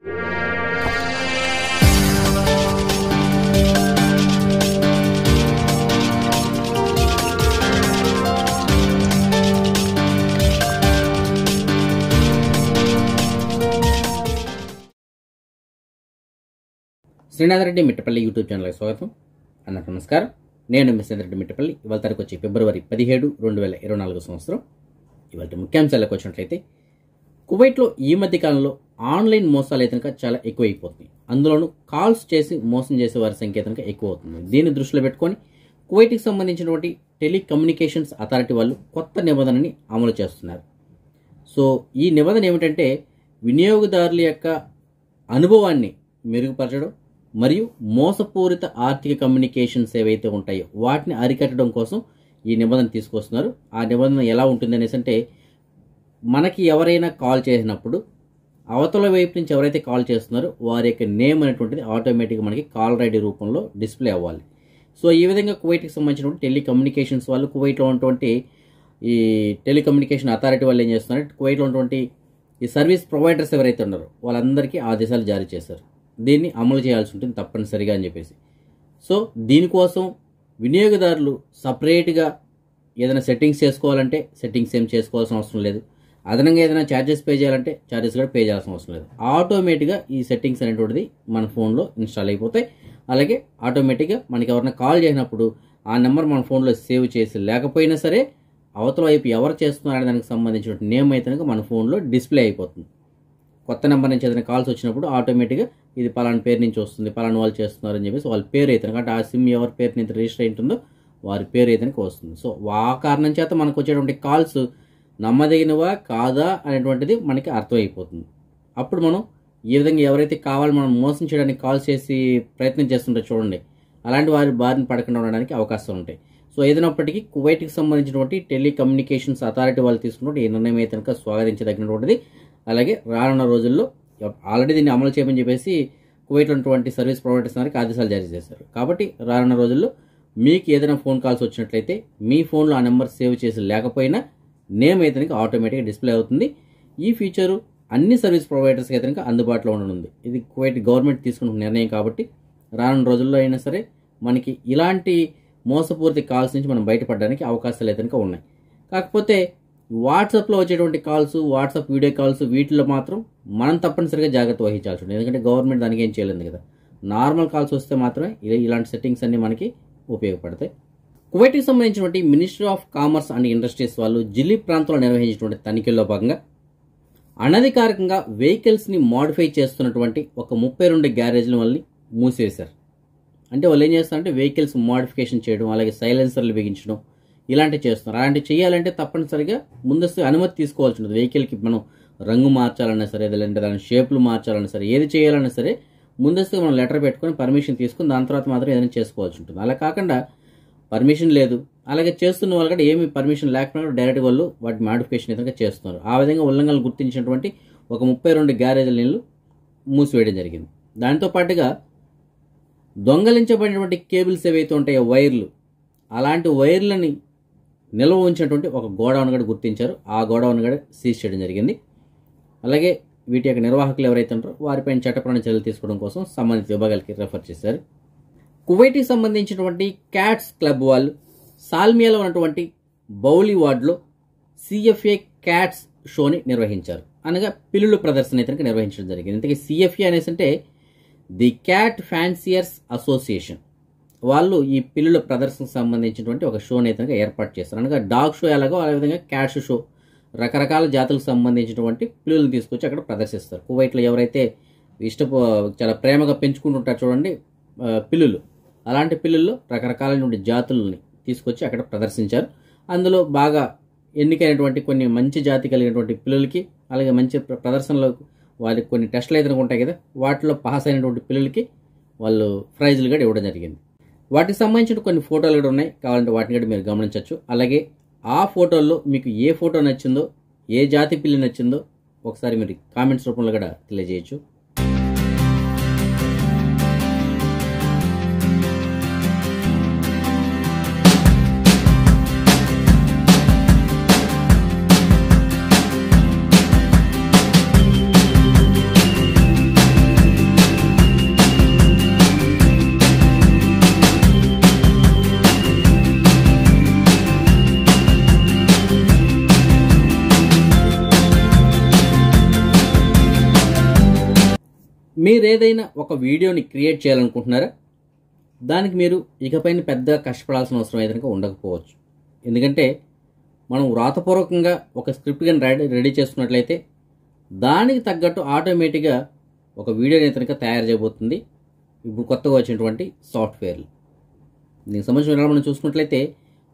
Srinath Reddy Mittapalli YouTube ఛానల్కి స్వాగతం. అందరికీ నమస్కారం. నేను మీ శ్రీనాథ్ రెడ్డి మిట్టపల్లి. ఇవాళ తారీఖు వచ్చి ఫిబ్రవరి 17, 2024 సంవత్సరం. ఇవాళ ముఖ్యాంశాలకు వచ్చినట్లయితే, కువైట్లో ఈ మధ్య కాలంలో ఆన్లైన్ మోసాలు అయితే చాలా ఎక్కువైపోతుంది. అందులోనూ కాల్స్ చేసి మోసం చేసే వారి సంఖ్య అయితే ఎక్కువ అవుతుంది. దీన్ని దృష్టిలో పెట్టుకొని కువైట్కి సంబంధించినటువంటి టెలికమ్యూనికేషన్స్ అథారిటీ వాళ్ళు కొత్త నిబంధనని అమలు చేస్తున్నారు. సో ఈ నిబంధన ఏమిటంటే, వినియోగదారుల యొక్క అనుభవాన్ని మెరుగుపరచడం మరియు మోసపూరిత ఆర్థిక కమ్యూనికేషన్స్ ఏవైతే ఉంటాయో వాటిని అరికట్టడం కోసం ఈ నిబంధన తీసుకొస్తున్నారు. ఆ నిబంధన ఎలా ఉంటుంది అనేసి అంటే, మనకి ఎవరైనా కాల్ చేసినప్పుడు అవతల వైపు నుంచి ఎవరైతే కాల్ చేస్తున్నారో వారి యొక్క నేమ్ అనేటువంటిది ఆటోమేటిక్గా మనకి కాలర్ ఐడి రూపంలో డిస్ప్లే అవ్వాలి. సో ఈ విధంగా కువైట్కి సంబంధించినటువంటి టెలికమ్యూనికేషన్స్ వాళ్ళు, కువైట్లో ఉన్నటువంటి ఈ టెలికమ్యూనికేషన్ అథారిటీ వాళ్ళు ఏం చేస్తున్నారంటే, కువైట్లో ఉన్నటువంటి ఈ సర్వీస్ ప్రొవైడర్స్ ఎవరైతే ఉన్నారో వాళ్ళందరికీ ఆదేశాలు జారీ చేశారు. దీన్ని అమలు చేయాల్సి ఉంటుంది తప్పనిసరిగా అని చెప్పేసి. సో దీనికోసం వినియోగదారులు సపరేట్గా ఏదైనా సెట్టింగ్స్ చేసుకోవాలంటే సెట్టింగ్స్ ఏం చేసుకోవాల్సిన అవసరం లేదు. అదనంగా ఏదైనా ఛార్జెస్ పే చేయాలంటే ఛార్జెస్ కూడా పే చేయాల్సిన అవసరం లేదు. ఆటోమేటిక్గా ఈ సెట్టింగ్స్ అనేటువంటిది మన ఫోన్లో ఇన్స్టాల్ అయిపోతాయి. అలాగే ఆటోమేటిక్గా మనకి ఎవరైనా కాల్ చేసినప్పుడు ఆ నెంబర్ మన ఫోన్లో సేవ్ చేసి లేకపోయినా సరే అవతల వైపు ఎవరు చేస్తున్నారనే దానికి సంబంధించిన నేమ్ అయితే మన ఫోన్లో డిస్ప్లే అయిపోతుంది. కొత్త నెంబర్ నుంచి ఏదైనా కాల్స్ వచ్చినప్పుడు ఆటోమేటిక్గా ఇది పలానా పేరు నుంచి వస్తుంది, పలానా వాళ్ళు చేస్తున్నారని చెప్పేసి వాళ్ళ పేరు అయితే, అంటే ఆ సిమ్ ఎవరి పేరు నుంచి రిజిస్టర్ అయి ఉంటుందో వారి పేరు అయితే వస్తుంది. సో ఆ కారణం చేత మనకు వచ్చేటువంటి కాల్స్ నమ్మదగినవా కాదా అనేటువంటిది మనకి అర్థమైపోతుంది. అప్పుడు మనం ఈ విధంగా ఎవరైతే కావాలో మనం మోసం చేయడానికి కాల్ చేసి ప్రయత్నం చేస్తుంటే చూడండి, అలాంటి వారి బారిన పడకుండా ఉండడానికి అవకాశం ఉంటాయి. సో ఏదైనప్పటికీ కువైట్కి సంబంధించినటువంటి టెలికమ్యూనికేషన్స్ అథారిటీ వాళ్ళు తీసుకున్నటువంటి ఈ నిర్ణయం అయితే స్వాగతించదగినటువంటిది. అలాగే రానున్న రోజుల్లో ఆల్రెడీ దీన్ని అమలు చేయమని చెప్పేసి కువైట్లో ఉన్నటువంటి సర్వీస్ ప్రొవైడర్స్ వారికి ఆదేశాలు జారీ చేశారు. కాబట్టి రానున్న రోజుల్లో మీకు ఏదైనా ఫోన్ కాల్స్ వచ్చినట్లయితే మీ ఫోన్లో ఆ నెంబర్ సేవ్ చేసి లేకపోయినా నేమ్ అయితే ఆటోమేటిక్గా డిస్ప్లే అవుతుంది. ఈ ఫీచరు అన్ని సర్వీస్ ప్రొవైడర్స్కి అయితే అందుబాటులో ఉండనుంది. ఇది కువైట్ గవర్నమెంట్ తీసుకున్న నిర్ణయం కాబట్టి రానున్న రోజుల్లో అయినా సరే మనకి ఇలాంటి మోసపూరిత కాల్స్ నుంచి మనం బయటపడడానికి అవకాశాలు అయితే ఉన్నాయి. కాకపోతే వాట్సాప్లో వచ్చేటువంటి కాల్స్, వాట్సాప్ వీడియో కాల్స్, వీటిలో మాత్రం మనం తప్పనిసరిగా జాగ్రత్త వహించాల్సి ఉంటుంది. ఎందుకంటే గవర్నమెంట్ దానికి ఏం చేయలేదు కదా. నార్మల్ కాల్స్ వస్తే మాత్రమే ఇలాంటి సెట్టింగ్స్ అన్ని మనకి ఉపయోగపడతాయి. కువైట్కి సంబంధించినటువంటి ministry of commerce and industries వాళ్ళు జిల్లీ ప్రాంతంలో నిర్వహించినటువంటి తనిఖీల్లో భాగంగా అనధికారికంగా వెహికల్స్ని మోడిఫై చేస్తున్నటువంటి ఒక 32 గ్యారేజ్ల వాళ్ళని మూసివేశారు. అంటే వాళ్ళు ఏం చేస్తారంటే వెహికల్స్ మోడిఫికేషన్ చేయడం, అలాగే సైలెన్సర్లు బిగించడం ఇలాంటివి చేస్తున్నారు. అలాంటివి చేయాలంటే తప్పనిసరిగా ముందస్తు అనుమతి తీసుకోవాల్సి ఉంటుంది. వెహికల్కి మనం రంగు మార్చాలన్నా సరే, లేదంటే దాని షేప్లు మార్చాలన్నా సరే, ఏది చేయాలన్నా సరే ముందస్తుగా మనం లెటర్ పెట్టుకొని పర్మిషన్ తీసుకుని దాని తర్వాత మాత్రం ఏదైనా చేసుకోవాల్సి ఉంటుంది. అలా కాకుండా పర్మిషన్ లేదు, అలాగే చేస్తున్న వాళ్ళు కూడా ఏమి పర్మిషన్ లేకుండా డైరెక్ట్ వాళ్ళు వాటి మోడిఫికేషన్ ఏదైనా చేస్తున్నారు. ఆ విధంగా ఉల్లంఘనలు గుర్తించినటువంటి ఒక 32 గ్యారేజ్ల నీళ్లు మూసివేయడం జరిగింది. దాంతో పాటుగా దొంగలించబడినటువంటి కేబుల్స్ ఏవైతే ఉంటాయో వైర్లు, అలాంటి వైర్లని నిల్వ ఉంచినటువంటి ఒక గోడౌన్ కూడా గుర్తించారు. ఆ గోడౌన్ కూడా సీజ్ చేయడం జరిగింది. అలాగే వీటి యొక్క నిర్వాహకులు ఎవరైతే ఉంటారో వారిపైన చట్టపరమైన చర్యలు తీసుకోవడం కోసం సంబంధిత విభాగాలకి రెఫర్ చేశారు. కువైట్కి సంబంధించినటువంటి క్యాట్స్ క్లబ్ వాళ్ళు సాల్మియాలో ఉన్నటువంటి బౌలీ వార్డ్లో సిఎఫ్ఏ క్యాట్స్ షోని నిర్వహించారు. అనగా పిల్లుల ప్రదర్శన అయితే నిర్వహించడం జరిగింది. ఇంతకీ సిఎఫ్ఏ అనేసి అంటే ది క్యాట్ ఫ్యాన్సియర్స్ అసోసియేషన్ వాళ్ళు ఈ పిల్లుల ప్రదర్శనకు సంబంధించినటువంటి ఒక షోని అయితే ఏర్పాటు చేస్తారు. అనగా డాగ్ షో ఎలాగో ఆ విధంగా క్యాట్స్ షో, రకరకాల జాతులకు సంబంధించినటువంటి పిల్లులను తీసుకొచ్చి అక్కడ ప్రదర్శిస్తారు. కువైట్లో ఎవరైతే చాలా ప్రేమగా పెంచుకుంటుంటారు చూడండి పిల్లులు, అలాంటి పిల్లుల్లో రకరకాలైనటువంటి జాతులని తీసుకొచ్చి అక్కడ ప్రదర్శించారు. అందులో బాగా ఎన్నికైనటువంటి కొన్ని మంచి జాతి కలిగినటువంటి పిల్లులకి, అలాగే మంచి ప్రదర్శనలో వాళ్ళకి కొన్ని టెస్టులు అయితే ఉంటాయి కదా, వాటిలో పాస్ అయినటువంటి పిల్లులకి వాళ్ళు ప్రైజులు కూడా ఇవ్వడం జరిగింది. వాటికి సంబంధించిన కొన్ని ఫోటోలు కూడా ఉన్నాయి, కావాలంటే వాటిని కూడా మీరు గమనించవచ్చు. అలాగే ఆ ఫోటోల్లో మీకు ఏ ఫోటో నచ్చిందో, ఏ జాతి పిల్లి నచ్చిందో ఒకసారి మీరు కామెంట్స్ రూపంలో కూడా తెలియజేయచ్చు. మీరు ఏదైనా ఒక వీడియోని క్రియేట్ చేయాలనుకుంటున్నారా? దానికి మీరు ఇకపైన పెద్దగా కష్టపడాల్సిన అవసరం అయితే కనుక ఉండకపోవచ్చు. ఎందుకంటే మనం వ్రాతపూర్వకంగా ఒక స్క్రిప్ట్ కానీ రెడీ చేసుకున్నట్లయితే దానికి తగ్గట్టు ఆటోమేటిక్గా ఒక వీడియోని అయితే కనుక తయారు చేయబోతుంది ఇప్పుడు కొత్తగా వచ్చినటువంటి సాఫ్ట్వేర్లు. దీనికి సంబంధించిన మనం చూసుకున్నట్లయితే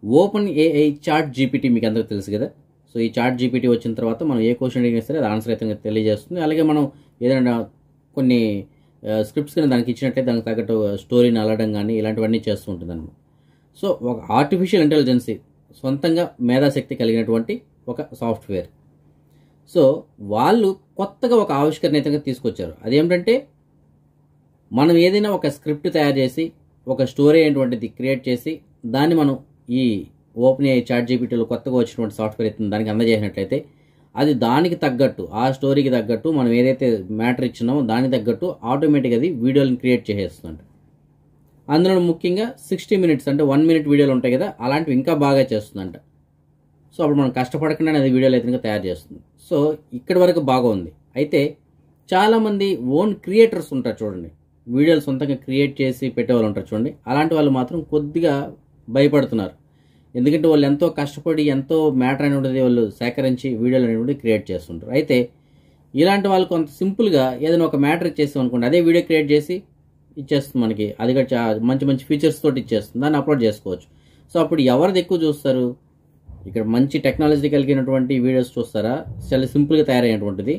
ఓపెన్ ఏఐ చాట్ జీపీటీ మీకు అందరికీ తెలుసు కదా. సో ఈ చాట్ జీపీటీ వచ్చిన తర్వాత మనం ఏ క్వశ్చన్ అడిగినా సరే అది ఆన్సర్ అయితే తెలియజేస్తుంది. అలాగే మనం ఏదైనా కొన్ని స్క్రిప్ట్స్ కానీ దానికి ఇచ్చినట్లయితే దానికి తగ్గట్టు స్టోరీని అల్లడం కానీ ఇలాంటివన్నీ చేస్తూ ఉంటుంది అన్నమాట. సో ఒక ఆర్టిఫిషియల్ ఇంటెలిజెన్సీ సొంతంగా మేధాశక్తి కలిగినటువంటి ఒక సాఫ్ట్వేర్. సో వాళ్ళు కొత్తగా ఒక ఆవిష్కరణ అయితే తీసుకొచ్చారు. అదేమిటంటే మనం ఏదైనా ఒక స్క్రిప్ట్ తయారు చేసి ఒక స్టోరీ అయినటువంటిది క్రియేట్ చేసి దాన్ని మనం ఈ ఓపెన్ ఏఐ చాట్ జీపీటీలో కొత్తగా వచ్చినటువంటి సాఫ్ట్వేర్ అయితే దానికి అందజేసినట్లయితే అది దానికి తగ్గట్టు ఆ స్టోరీకి తగ్గట్టు మనం ఏదైతే మ్యాటర్ ఇచ్చినామో దానికి తగ్గట్టు ఆటోమేటిక్గా అది వీడియోని క్రియేట్ చేసేస్తుంది. అందులో ముఖ్యంగా 60 మినిట్స్ అంటే 1 మినిట్ వీడియోలు ఉంటాయి కదా, అలాంటివి ఇంకా బాగా చేస్తుందంట. సో అప్పుడు మనం కష్టపడకుండానే అది వీడియోలు అయితే తయారు చేస్తుంది. సో ఇక్కడి వరకు బాగుంది. అయితే చాలామంది ఓన్ క్రియేటర్స్ ఉంటారు చూడండి, వీడియోలు సొంతంగా క్రియేట్ చేసి పెట్టేవాళ్ళు ఉంటారు చూడండి, అలాంటి వాళ్ళు మాత్రం కొద్దిగా భయపడుతున్నారు. ఎందుకంటే వాళ్ళు ఎంతో కష్టపడి ఎంతో మ్యాటర్ అనేటువంటిది వాళ్ళు సేకరించి వీడియోలు అనేటువంటి క్రియేట్ చేస్తుంటారు. అయితే ఇలాంటి వాళ్ళు కొంత సింపుల్గా ఏదైనా ఒక మ్యాటర్ ఇచ్చేస్తాం అనుకోండి, అదే వీడియో క్రియేట్ చేసి ఇచ్చేస్తుంది మనకి. అది కూడా మంచి మంచి ఫీచర్స్ తోటి ఇచ్చేస్తుంది, దాన్ని అప్లోడ్ చేసుకోవచ్చు. సో అప్పుడు ఎవరిది ఎక్కువ చూస్తారు? ఇక్కడ మంచి టెక్నాలజీ కలిగినటువంటి వీడియోస్ చూస్తారా, చాలా సింపుల్గా తయారైనటువంటిది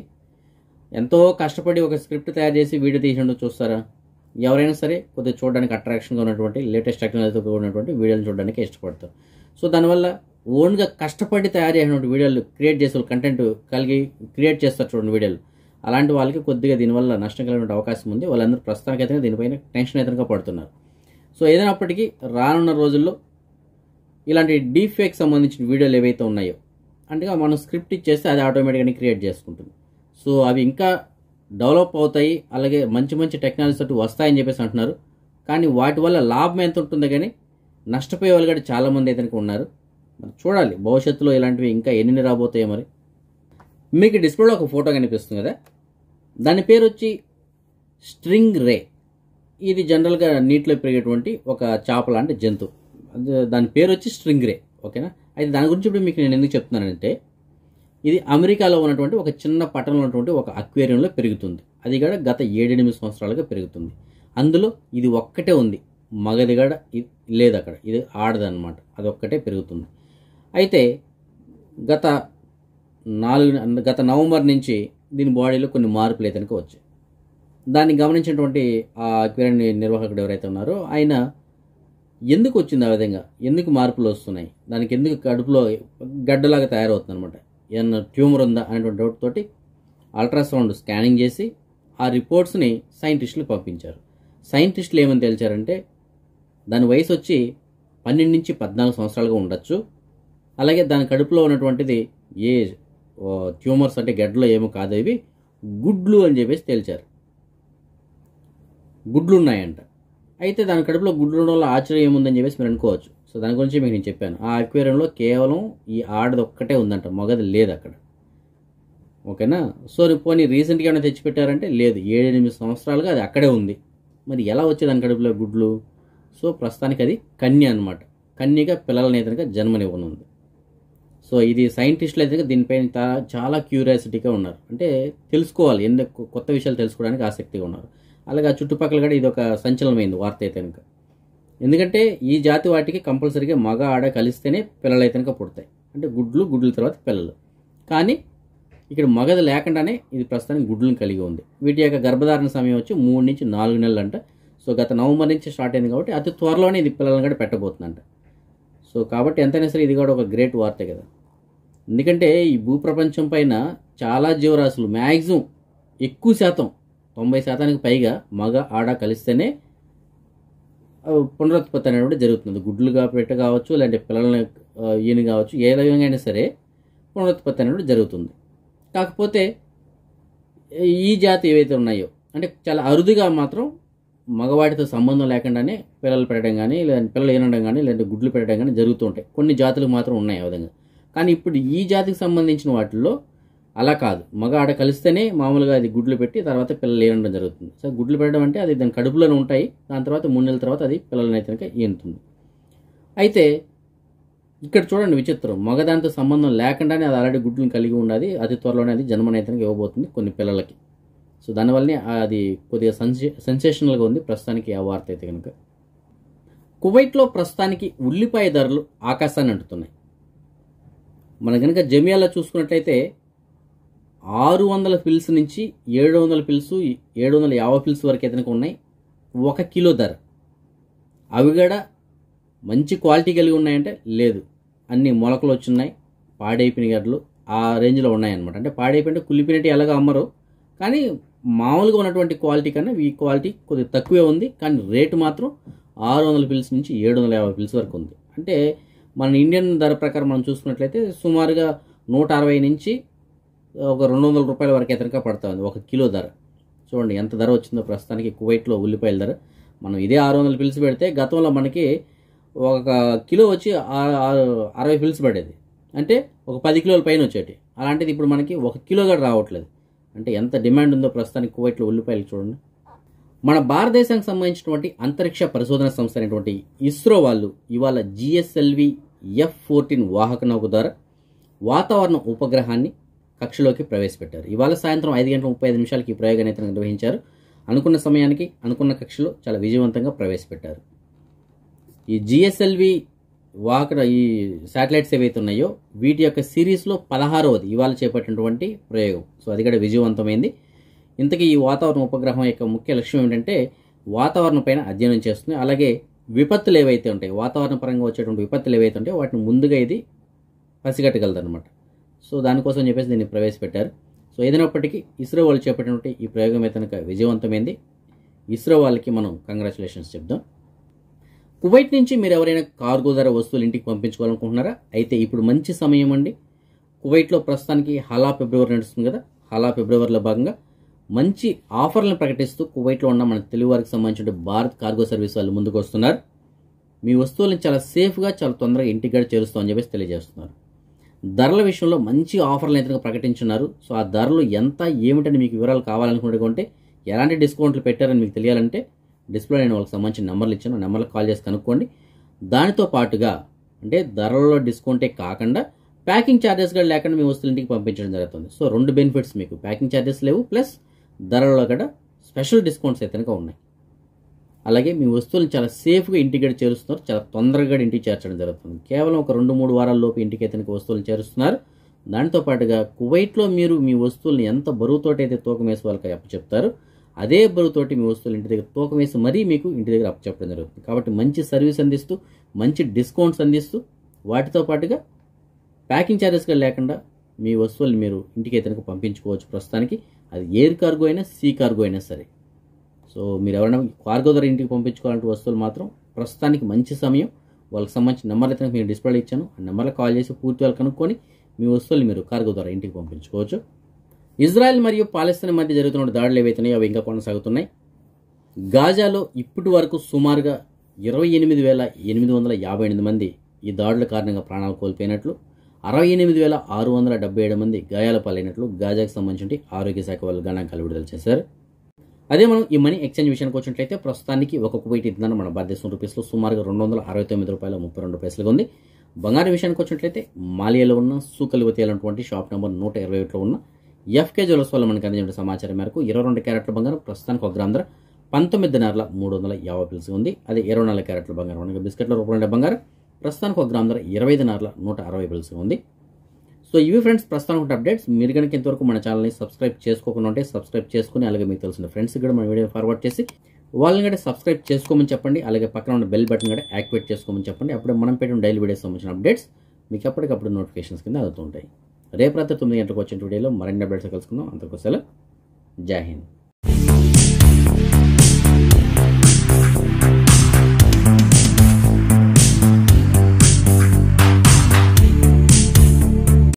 ఎంతో కష్టపడి ఒక స్క్రిప్ట్ తయారు చేసి వీడియో తీసినట్టు చూస్తారా? ఎవరైనా సరే కొద్దిగా చూడడానికి అట్రాక్షన్గా ఉన్నటువంటి లేటెస్ట్ టెక్నాలజీతో ఉన్నటువంటి వీడియోలు చూడడానికి ఇష్టపడతారు. సో దానివల్ల ఓన్గా కష్టపడి తయారు చేసినటువంటి వీడియోలు క్రియేట్ చేసే కంటెంట్ కలిగి క్రియేట్ చేస్తారు చూడండి వీడియోలు, అలాంటి వాళ్ళకి కొద్దిగా దీనివల్ల నష్టం కలిగిన అవకాశం ఉంది. వాళ్ళందరూ ప్రస్తుతానికైతే దీనిపైన టెన్షన్ అయితే పడుతున్నారు. సో ఏదైనప్పటికీ రానున్న రోజుల్లో ఇలాంటి డీప్ ఫేక్ సంబంధించిన వీడియోలు ఏవైతే ఉన్నాయో అంటే మనం స్క్రిప్ట్ ఇచ్చేస్తే అది ఆటోమేటిక్గా క్రియేట్ చేసుకుంటుంది. సో అవి ఇంకా డెవలప్ అవుతాయి, అలాగే మంచి మంచి టెక్నాలజీ తోటి వస్తాయని చెప్పేసి అంటున్నారు. కానీ వాటి వల్ల లాభం ఎంత ఉంటుందో కానీ నష్టపోయే వాళ్ళు కూడా చాలామంది అయితే ఉన్నారు. మరి చూడాలి భవిష్యత్తులో ఇలాంటివి ఇంకా ఎన్ని రాబోతాయో. మరి మీకు డిస్ప్లేలో ఒక ఫోటో కనిపిస్తుంది కదా, దాని పేరు వచ్చి స్ట్రింగ్ రే. ఇది జనరల్గా నీటిలో పెరిగేటువంటి ఒక చేప లాంటి జంతువు, దాని పేరు వచ్చి స్ట్రింగ్ రే. ఓకేనా? అయితే దాని గురించి ఇప్పుడు మీకు నేను ఎందుకు చెప్తున్నానంటే ఇది అమెరికాలో ఉన్నటువంటి ఒక చిన్న పట్టణంలో ఉన్నటువంటి ఒక అక్వేరియంలో పెరుగుతుంది. అది కూడా గత 7-8 సంవత్సరాలుగా పెరుగుతుంది. అందులో ఇది ఒక్కటే ఉంది, మగది కూడా లేదు అక్కడ, ఇది ఆడదన్నమాట, అది ఒక్కటే పెరుగుతుంది. అయితే గత నవంబర్ నుంచి దీని బాడీలో కొన్ని మార్పులు అయితే వచ్చాయి. దాన్ని గమనించినటువంటి ఆ అక్వేరియం నిర్వాహకుడు ఎవరైతే ఉన్నారో ఆయన ఎందుకు వచ్చింది ఆ విధంగా, ఎందుకు మార్పులు వస్తున్నాయి, దానికి ఎందుకు కడుపులో గడ్డలాగా తయారవుతుంది అనమాట, ఏమన్నా ట్యూమర్ ఉందా అనేటువంటి డౌట్ తోటి అల్ట్రాసౌండ్ స్కానింగ్ చేసి ఆ రిపోర్ట్స్ని సైంటిస్టులకు పంపించారు. సైంటిస్టులు ఏమని తేల్చారంటే దాని వయసు వచ్చి 12 నుంచి 14 సంవత్సరాలుగా ఉండొచ్చు. అలాగే దాని కడుపులో ఉన్నటువంటిది ఏ ట్యూమర్స్ అంటే గడ్డలో ఏమో కాదు, ఇవి గుడ్లు అని చెప్పేసి తేల్చారు. గుడ్లు ఉన్నాయంట. అయితే దాని కడుపులో గుడ్లు ఉండడం వల్ల ఆశ్చర్యం ఏముందని చెప్పేసి మీరు అనుకోవచ్చు. సో దాని గురించి మీకు నేను చెప్పాను. ఆ అక్వేరియంలో కేవలం ఈ ఆడది ఒక్కటే ఉందంట, మగది లేదు అక్కడ. ఓకేనా? సో పోనీ రీసెంట్గా ఏమైనా తెచ్చిపెట్టారంటే లేదు, 7-8 సంవత్సరాలుగా అది అక్కడే ఉంది. మరి ఎలా వచ్చేది దాని కడుపులో గుడ్లు? సో ప్రస్తుతానికి అది కన్య అనమాట. కన్యగా పిల్లలని అయితే జన్మనివ్వనుంది. సో ఇది సైంటిస్టులు అయితే దీనిపైన చాలా క్యూరియాసిటీగా ఉన్నారు, అంటే తెలుసుకోవాలి, ఎందుకు కొత్త విషయాలు తెలుసుకోవడానికి ఆసక్తిగా ఉన్నారు. అలాగే చుట్టుపక్కల కూడా ఇది ఒక సంచలనమైంది వార్త అయితే కనుక. ఎందుకంటే ఈ జాతి వాటికి కంపల్సరీగా మగ ఆడ కలిస్తేనే పిల్లలు అయితే కనుక పుడతాయి, అంటే గుడ్ల తర్వాత పిల్లలు. కానీ ఇక్కడ మగది లేకుండానే ఇది ప్రస్తుతానికి గుడ్లను కలిగి ఉంది. వీటి యొక్క గర్భధారణ సమయం వచ్చి 3 నుంచి 4 నెలలు అంట. సో గత నవంబర్ నుంచి స్టార్ట్ అయింది కాబట్టి అతి త్వరలోనే ఇది పిల్లలను కూడా పెట్టబోతుందంట. సో కాబట్టి ఎంతైనా సరే ఇది కూడా ఒక గ్రేట్ వార్తే కదా. ఎందుకంటే ఈ భూప్రపంచం పైన చాలా జీవరాశులు మ్యాక్సిమం ఎక్కువ శాతం 90% పైగా మగ ఆడ కలిస్తేనే పునరుత్పత్తి అనేటువంటి జరుగుతుంది. గుడ్లుగా పెట్ట కావచ్చు, లేదంటే పిల్లల్ని ఈయన కావచ్చు, ఏ విధంగా అయినా సరే పునరుత్పత్తి అనేటువంటి జరుగుతుంది. కాకపోతే ఈ జాతి ఏవైతే ఉన్నాయో అంటే చాలా అరుదుగా మాత్రం మగవాటితో సంబంధం లేకుండానే పిల్లలు పెట్టడం కానీ, లేదంటే పిల్లలు ఈనడం కానీ, లేదంటే గుడ్లు పెట్టడం కానీ జరుగుతూ ఉంటాయి. కొన్ని జాతులకు మాత్రం ఉన్నాయి ఆ విధంగా. కానీ ఇప్పుడు ఈ జాతికి సంబంధించిన వాటిల్లో అలా కాదు, మగ ఆడ కలిస్తేనే మామూలుగా అది గుడ్లు పెట్టి తర్వాత పిల్లలు ఈనడం జరుగుతుంది. సో గుడ్లు పెట్టడం అంటే అది దాని కడుపులోనే ఉంటాయి, దాని తర్వాత 3 నెలల తర్వాత అది పిల్లలని అయితే కనుక ఈనుతుంది. అయితే ఇక్కడ చూడండి విచిత్రం, మగదాంతో సంబంధం లేకుండానే అది ఆల్రెడీ గుడ్లను కలిగి ఉండాలి, అతి త్వరలోనే అది జన్మనైతే ఇవ్వబోతుంది కొన్ని పిల్లలకి. సో దానివల్లనే అది కొద్దిగా సెన్సేషనల్గా ఉంది ప్రస్తుతానికి ఆ వార్త అయితే కనుక. కువైట్లో ప్రస్తుతానికి ఉల్లిపాయ ధరలు ఆకాశాన్ని అంటుతున్నాయి. మన కనుక జమియాలో చూసుకున్నట్లయితే 600 పిల్స్ నుంచి 700 పిల్స్ 750 పిల్స్ వరకు అయితే ఉన్నాయి 1 కిలో ధర. అవి కూడా మంచి క్వాలిటీ కలిగి ఉన్నాయంటే లేదు, అన్ని మొలకలు వచ్చున్నాయి, పాడైపోయిన గడ్డలు ఆ రేంజ్లో ఉన్నాయన్నమాట. అంటే పాడైపోయింటే కుళ్ళిపోయినట్టు ఎలాగో అమ్మరు, కానీ మామూలుగా ఉన్నటువంటి క్వాలిటీ కన్నా ఈ క్వాలిటీ కొద్దిగా తక్కువే ఉంది, కానీ రేటు మాత్రం 600 పిల్స్ నుంచి 750 పిల్స్ వరకు ఉంది. అంటే మన ఇండియన్ ధర ప్రకారం మనం చూసుకున్నట్లయితే సుమారుగా 160 నుంచి ఒక 200 రూపాయల వరకు ఎతనక పడతా ఉంది 1 కిలో ధర. చూడండి ఎంత ధర వచ్చిందో ప్రస్తుతానికి కువైట్లో ఉల్లిపాయల ధర. మనం ఇదే 600 పిల్స్ పెడితే గతంలో మనకి 1 కిలో వచ్చి 60 పిల్స్ పడేది, అంటే ఒక 10 కిలోల పైన వచ్చేటి. అలాంటిది ఇప్పుడు మనకి 1 కిలో కూడా రావట్లేదు. అంటే ఎంత డిమాండ్ ఉందో ప్రస్తుతానికి కువైట్లో ఉల్లిపాయలు చూడండి. మన భారతదేశానికి సంబంధించినటువంటి అంతరిక్ష పరిశోధన సంస్థ అయినటువంటి ఇస్రో వాళ్ళు ఇవాళ GSLV F-14 వాహక నౌక ద్వారా వాతావరణ ఉపగ్రహాన్ని కక్షలోకి ప్రవేశపెట్టారు. ఇవాళ సాయంత్రం 5:35 ఈ ప్రయోగాన్ని అయితే నిర్వహించారు. అనుకున్న సమయానికి అనుకున్న కక్షలో చాలా విజయవంతంగా ప్రవేశపెట్టారు. ఈ GSLV వాహక ఈ శాటిలైట్స్ ఏవైతే ఉన్నాయో వీటి యొక్క సిరీస్లో 16వది ఇవాళ చేపట్టినటువంటి ప్రయోగం. సో అది కూడా విజయవంతమైంది. ఇంతకీ ఈ వాతావరణ ఉపగ్రహం యొక్క ముఖ్య లక్ష్యం ఏంటంటే వాతావరణం పైన అధ్యయనం చేస్తుంది. అలాగే విపత్తులు ఏవైతే ఉంటాయి, వాతావరణ పరంగా వచ్చేటువంటి విపత్తులు ఏవైతే ఉంటాయో వాటిని ముందుగా ఇది పసిగట్టగలదు అనమాట. సో దానికోసం చెప్పేసి దీన్ని ప్రవేశపెట్టారు. సో ఏదైనప్పటికీ ఇస్రో వాళ్ళు చేపట్టినటువంటి ఈ ప్రయోగం అయితే కనుక విజయవంతమైంది. ఇస్రో వాళ్ళకి మనం కంగ్రాచులేషన్స్ చెప్దాం. కువైట్ నుంచి మీరు ఎవరైనా కార్గో ధర వస్తువులు ఇంటికి పంపించుకోవాలనుకుంటున్నారా? అయితే ఇప్పుడు మంచి సమయం అండి. కువైట్లో ప్రస్తుతానికి హలా ఫిబ్రవరి నడుస్తుంది కదా, హలా ఫిబ్రవరిలో భాగంగా మంచి ఆఫర్లను ప్రకటిస్తూ కువైట్లో ఉన్న మన తెలుగు వారికి సంబంధించిన భారత్ కార్గో సర్వీస్ వాళ్ళు ముందుకు వస్తున్నారు. మీ వస్తువులను చాలా సేఫ్గా చాలా తొందరగా ఇంటికి కూడా చేరుస్తామని చెప్పేసి తెలియజేస్తున్నారు. ధరల విషయంలో మంచి ఆఫర్లు అయితే ప్రకటించున్నారు. సో ఆ ధరలు ఎంత ఏమిటని మీకు వివరాలు కావాలనుకుంటే ఎలాంటి డిస్కౌంట్లు పెట్టారని మీకు తెలియాలంటే డిస్ప్లే నేను వాళ్ళకి సంబంధించిన నెంబర్లు ఇచ్చాను, నెంబర్లకు కాల్ చేసి కనుక్కోండి. దానితో పాటుగా అంటే ధరలలో డిస్కౌంటే కాకుండా ప్యాకింగ్ ఛార్జెస్ కూడా లేకుండా మీ వస్తువులు ఇంటికి పంపించడం జరుగుతుంది. సో 2 బెనిఫిట్స్ మీకు, ప్యాకింగ్ ఛార్జెస్ లేవు, ప్లస్ ధరలలో కూడా స్పెషల్ డిస్కౌంట్స్ అయితే ఉన్నాయి. అలాగే మీ వస్తువులను చాలా సేఫ్గా ఇంటికి చేరుస్తున్నారు, చాలా తొందరగా ఇంటికి చేర్చడం జరుగుతుంది. కేవలం ఒక 2-3 వారాల లోపు ఇంటికి అయితే వస్తువులను చేరుస్తున్నారు. దాంతో పాటుగా కువైట్లో మీరు మీ వస్తువులను ఎంత బరువుతోటి అయితే తూకం వేసి వాళ్ళకి అప్పచెప్తారు, అదే బరువుతోటి మీ వస్తువులు ఇంటి దగ్గర తూకం వేసి మరీ మీకు ఇంటి దగ్గర అప్పచెప్పడం జరుగుతుంది. కాబట్టి మంచి సర్వీస్ అందిస్తూ మంచి డిస్కౌంట్స్ అందిస్తూ వాటితో పాటుగా ప్యాకింగ్ ఛార్జెస్ కూడా లేకుండా మీ వస్తువులు మీరు ఇంటికి అయితే పంపించుకోవచ్చు. ప్రస్తుతానికి అది ఎయిర్ కార్గో అయినా సీ కార్గో అయినా సరే. సో మీరు ఎవరైనా కార్గో ద్వారా ఇంటికి పంపించుకోవాలంటే వస్తువులు మాత్రం ప్రస్తుతానికి మంచి సమయం. వాళ్ళకి సంబంధించిన నెంబర్లు అయితే మీరు డిస్ప్లేలో ఇచ్చాను, ఆ నెంబర్లో కాల్ చేసి పూర్తి వాళ్ళు కనుక్కొని మీ వస్తువులు మీరు కార్గో ద్వారా ఇంటికి పంపించుకోవచ్చు. ఇజ్రాయెల్ మరియు పాలస్తీనా మధ్య జరుగుతున్న దాడులు ఏవైతున్నాయో అవి ఇంకా కొనసాగుతున్నాయి. గాజాలో ఇప్పటి వరకు సుమారుగా 28,858 మంది ఈ దాడుల కారణంగా ప్రాణాలు కోల్పోయినట్లు, 68,677 మంది గాయాల పాలైనట్లు గాజాకి సంబంధించి ఆరోగ్య శాఖ వాళ్ళు గణాంకాలు విడుదల చేశారు. అదే మనం ఈ మనీ ఎక్స్చేంజ్ విషయానికి వచ్చినట్లయితే ప్రస్తుతానికి ఒక కువైట్ ఇంధనం మన భారతదేశం రూపీస్లో సుమారుగా $269.32 ఉంది. బంగారం విషయానికి వచ్చినట్లయితే మాలియాలో ఉన్న సూకలివతి అనేటువంటి షాప్ నెంబర్ 121లో ఉన్న FK జ్యువెలర్స్ వల్ల మనకు అందించిన సమాచారం మేరకు 22 క్యారెట్ల బంగారం ప్రస్తుతానికి 1 గ్రామ్ ధర 19,350 ఉంది. అదే 24 క్యారెట్ల బంగారం మనకి బిస్కెట్ల రూపంలో బంగారం ప్రస్తుతానికి 1 గ్రామ్ ధర 25,160 ఉంది. సో ఇవి ఫ్రెండ్స్ ప్రస్తుతానికి అప్డేట్స్. మీరు కనుక ఇంతవరకు మన ఛానల్ని సబ్స్క్రైబ్ చేసుకోకుండా ఉంటే సబ్స్క్రైబ్ చేసుకుని, అలాగే మీకు తెలిసిన ఫ్రెండ్స్ కూడా మన వీడియో ఫార్వర్డ్ చేసి వాళ్ళని కూడా సబ్స్క్రైబ్ చేసుకోమని చెప్పండి. అలాగే పక్కన ఉన్న బెల్ బటన్ కూడా యాక్టివేట్ చేసుకోమని చెప్పండి. అప్పుడే మనం పెట్టిన డైలీ వీడియోస్ సంబంధించిన అప్డేట్స్ మీకు అప్పటికప్పుడు నోటిఫికేషన్స్ కింద అవుతుంటాయి. రేపు రాత్రి 9 గంటలకు వచ్చిన వీడియోలో మరిన్ని అప్డేట్స్ కలుసుకుందాం. అంతకు సెలవు. జై హింద్.